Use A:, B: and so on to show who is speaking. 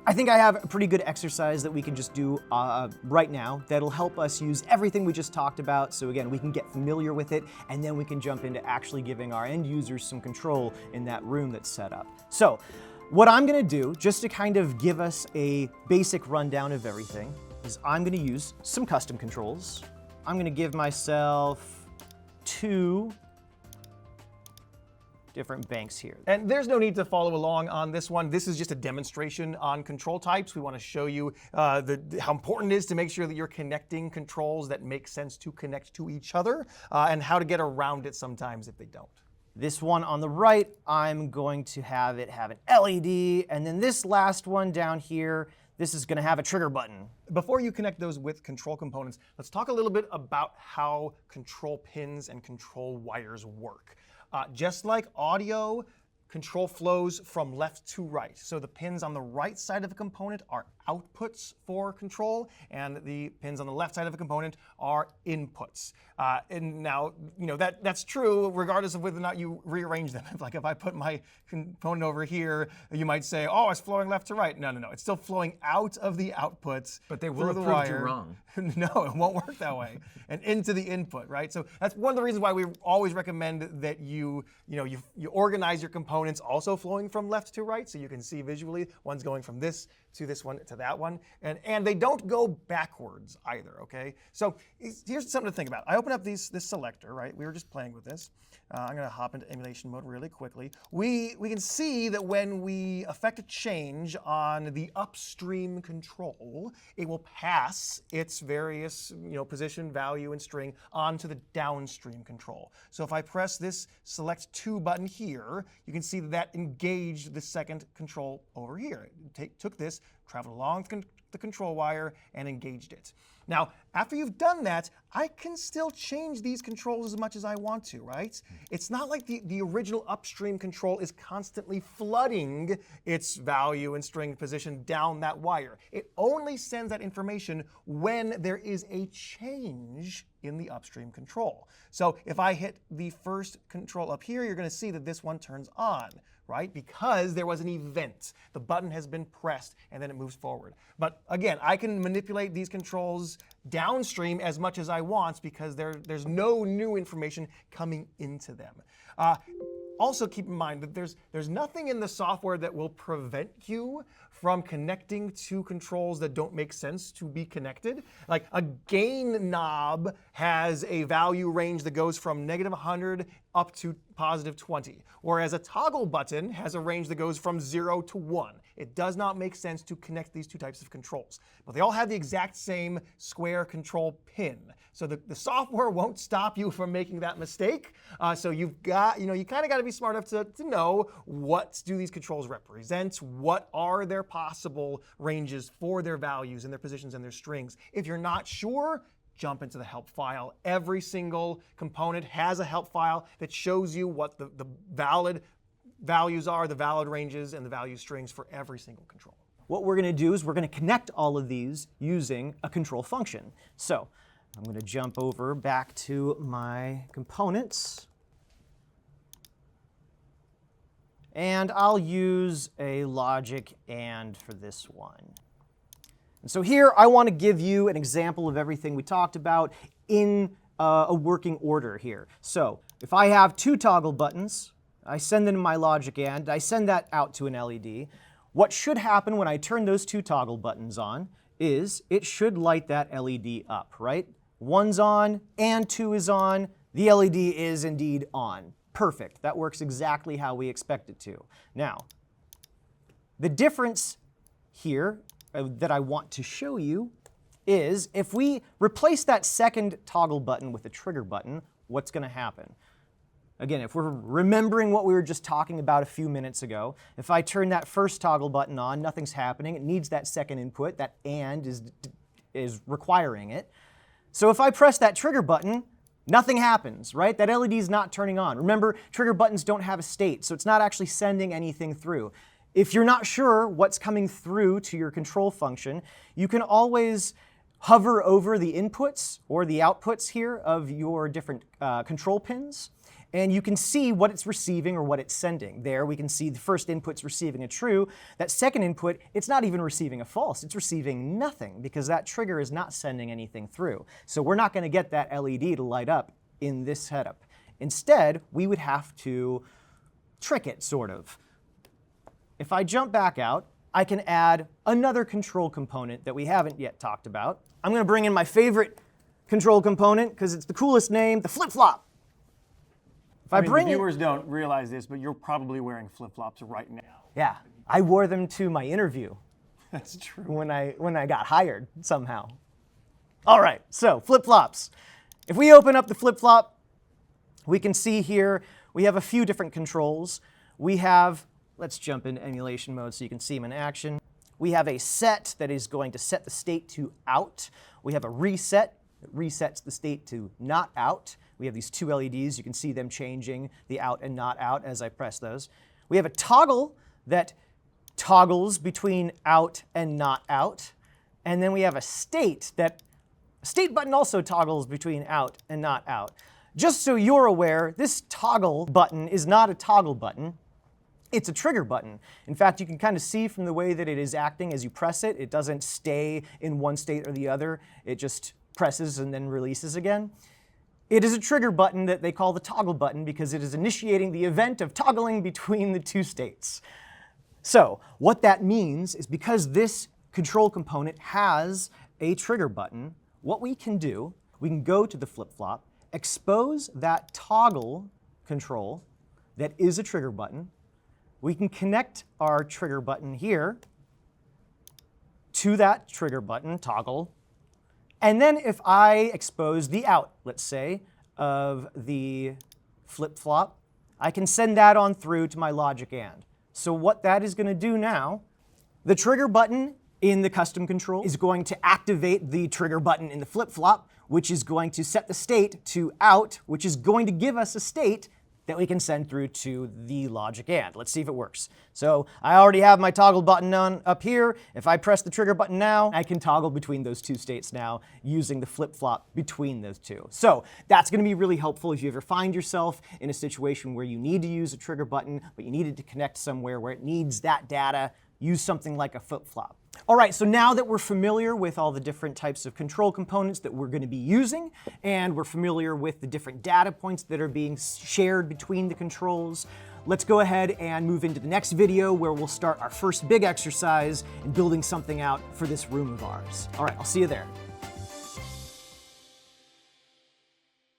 A: I think I have a pretty good exercise that we can just do right now that'll help us use everything we just talked about. So again, we can get familiar with it, and then we can jump into actually giving our end users some control in that room that's set up. So what I'm gonna do, just to kind of give us a basic rundown of everything, is I'm gonna use some custom controls. I'm gonna give myself 2 different banks here.
B: And there's no need to follow along on this one. This is just a demonstration on control types. We want to show you how important it is to make sure that you're connecting controls that make sense to connect to each other, and how to get around it sometimes if they don't.
A: This one on the right, I'm going to have it have an LED, and then this last one down here, this is going to have a trigger button.
B: Before you connect those with control components, let's talk a little bit about how control pins and control wires work. Just like audio, control flows from left to right. So the pins on the right side of a component are outputs for control, and the pins on the left side of a component are inputs. And now, that's true regardless of whether or not you rearrange them. Like if I put my component over here, you might say, oh, it's flowing left to right. No, it's still flowing out of the outputs.
C: But they will have
B: the
C: proved
B: wire.
C: you wrong.
B: No, it won't work that way. And into the input, right? So that's one of the reasons why we always recommend that you organize your components also flowing from left to right, so you can see visually one's going from this to this one to that one, and they don't go backwards either. Okay, so here's something to think about. I open up this selector, right? We were just playing with this. I'm going to hop into emulation mode really quickly. We can see that when we affect a change on the upstream control, it will pass its various position, value, and string onto the downstream control. So if I press this select 2 button here, you can see that engaged the second control over here. It took this, traveled along the control wire, and engaged it. Now, after you've done that, I can still change these controls as much as I want to, right? It's not like the original upstream control is constantly flooding its value and string position down that wire. It only sends that information when there is a change in the upstream control. So if I hit the first control up here, you're going to see that this one turns on, right? Because there was an event. The button has been pressed, and then it moves forward. But again, I can manipulate these controls downstream as much as I want because there's no new information coming into them. Also keep in mind that there's nothing in the software that will prevent you from connecting to controls that don't make sense to be connected. Like a gain knob has a value range that goes from -100 up to +20, whereas a toggle button has a range that goes from 0 to 1. It does not make sense to connect these 2 types of controls, but they all have the exact same square control pin. So the software won't stop you from making that mistake. So you've got, you kind of got to be smart enough to know what do these controls represent, what are their possible ranges for their values and their positions and their strings. If you're not sure, jump into the help file. Every single component has a help file that shows you what the valid values are, the valid ranges, and the value strings for every single control.
A: What we're going to do is we're going to connect all of these using a control function. So I'm going to jump over back to my components. And I'll use a logic AND for this one. And so here I want to give you an example of everything we talked about in a working order here. So if I have 2 toggle buttons, I send them to my logic AND, I send that out to an LED. What should happen when I turn those 2 toggle buttons on is it should light that LED up, right? 1's on and 2 is on. The LED is indeed on. Perfect. That works exactly how we expect it to. Now, the difference here that I want to show you is if we replace that second toggle button with a trigger button, what's going to happen? Again, if we're remembering what we were just talking about a few minutes ago, if I turn that first toggle button on, nothing's happening. It needs that second input. That AND is requiring it. So if I press that trigger button, nothing happens, right? That LED is not turning on. Remember, trigger buttons don't have a state, so it's not actually sending anything through. If you're not sure what's coming through to your control function, you can always hover over the inputs or the outputs here of your different control pins, and you can see what it's receiving or what it's sending. There we can see the first input's receiving a true. That second input, it's not even receiving a false. It's receiving nothing because that trigger is not sending anything through. So we're not going to get that LED to light up in this setup. Instead, we would have to trick it, sort of. If I jump back out, I can add another control component that we haven't yet talked about. I'm going to bring in my favorite control component because it's the coolest name, the flip-flop. If I
B: mean,
A: bring
B: the viewers don't realize this, but you're probably wearing flip-flops right now.
A: Yeah, I wore them to my interview
B: That's true.
A: when I got hired somehow. All right, so flip-flops. If we open up the flip-flop, we can see here we have a few different controls. We have, let's jump into emulation mode so you can see them in action. We have a set that is going to set the state to out. We have a reset that resets the state to not out. We have these two LEDs. You can see them changing the out and not out as I press those. We have a toggle that toggles between out and not out. And then we have a state button also toggles between out and not out. Just so you're aware, this toggle button is not a toggle button. It's a trigger button. In fact, you can kind of see from the way that it is acting as you press it. It doesn't stay in one state or the other. It just presses and then releases again. It is a trigger button that they call the toggle button because it is initiating the event of toggling between the two states. So what that means is because this control component has a trigger button, what we can do, we can go to the flip-flop, expose that toggle control that is a trigger button. We can connect our trigger button here to that trigger button, toggle. And then if I expose the out, let's say, of the flip-flop, I can send that on through to my logic AND. So what that is going to do now, the trigger button in the custom control is going to activate the trigger button in the flip-flop, which is going to set the state to out, which is going to give us a state that we can send through to the logic AND. Let's see if it works. So I already have my toggle button on up here. If I press the trigger button now, I can toggle between those two states now using the flip-flop between those two. So that's going to be really helpful if you ever find yourself in a situation where you need to use a trigger button, but you need it to connect somewhere where it needs that data. Use something like a flip-flop. All right, so now that we're familiar with all the different types of control components that we're going to be using, and we're familiar with the different data points that are being shared between the controls, let's go ahead and move into the next video where we'll start our first big exercise in building something out for this room of ours. All right, I'll see you there.